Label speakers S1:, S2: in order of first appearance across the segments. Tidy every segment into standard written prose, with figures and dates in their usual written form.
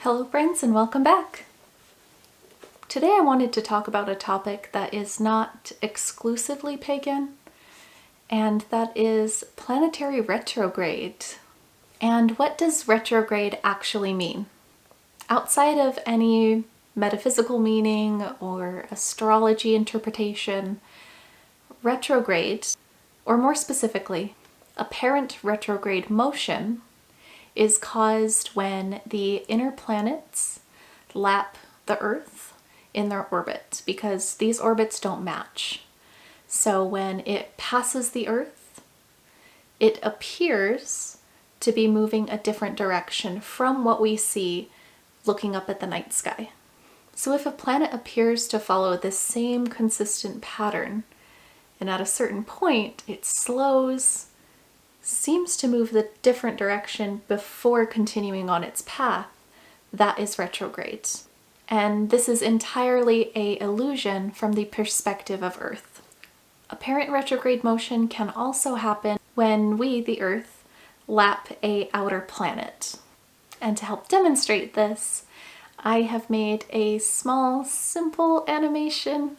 S1: Hello friends and welcome back! Today I wanted to talk about a topic that is not exclusively pagan, and that is planetary retrograde. And what does retrograde actually mean? Outside of any metaphysical meaning or astrology interpretation, retrograde, or more specifically, apparent retrograde motion, is caused when the inner planets lap the Earth in their orbit, because these orbits don't match. So when it passes the Earth, it appears to be moving a different direction from what we see looking up at the night sky. So if a planet appears to follow this same consistent pattern, and at a certain point it slows, seems to move the different direction before continuing on its path, that is retrograde. And this is entirely an illusion from the perspective of Earth. Apparent retrograde motion can also happen when we, the Earth, lap a outer planet. And to help demonstrate this, I have made a small, simple animation.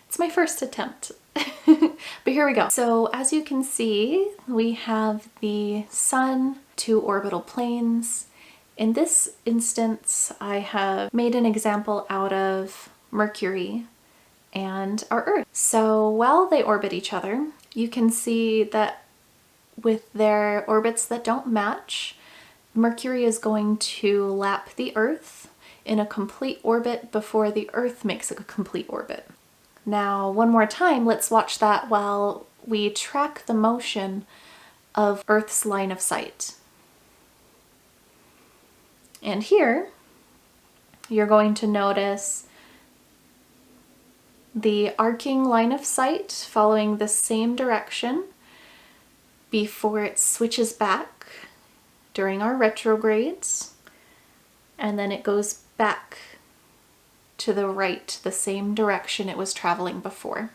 S1: It's my first attempt. But here we go. So as you can see, we have the Sun, two orbital planes. In this instance, I have made an example out of Mercury and our Earth. So while they orbit each other, you can see that with their orbits that don't match, Mercury is going to lap the Earth in a complete orbit before the Earth makes a complete orbit. Now, one more time, let's watch that while we track the motion of Earth's line of sight. And here, you're going to notice the arcing line of sight following the same direction before it switches back during our retrogrades, and then it goes back to the right, the same direction it was traveling before.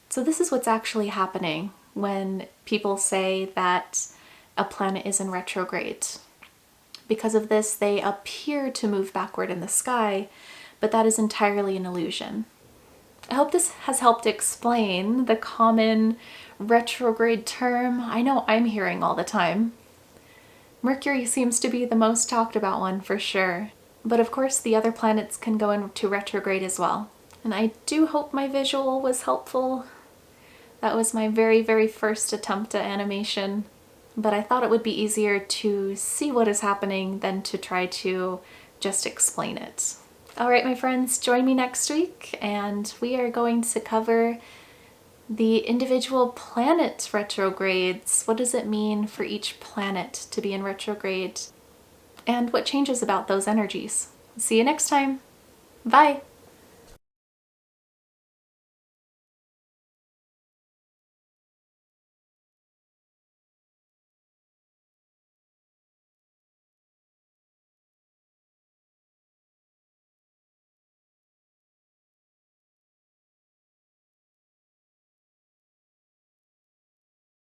S1: So this is what's actually happening when people say that a planet is in retrograde. Because of this, they appear to move backward in the sky, but that is entirely an illusion. I hope this has helped explain the common retrograde term I know I'm hearing all the time. Mercury seems to be the most talked about one for sure, but of course the other planets can go into retrograde as well. And I do hope my visual was helpful. That was my very first attempt at animation, but I thought it would be easier to see what is happening than to try to just explain it. Alright my friends, join me next week and we are going to cover the individual planet retrogrades. What does it mean for each planet to be in retrograde? And what changes about those energies? See you next time. Bye!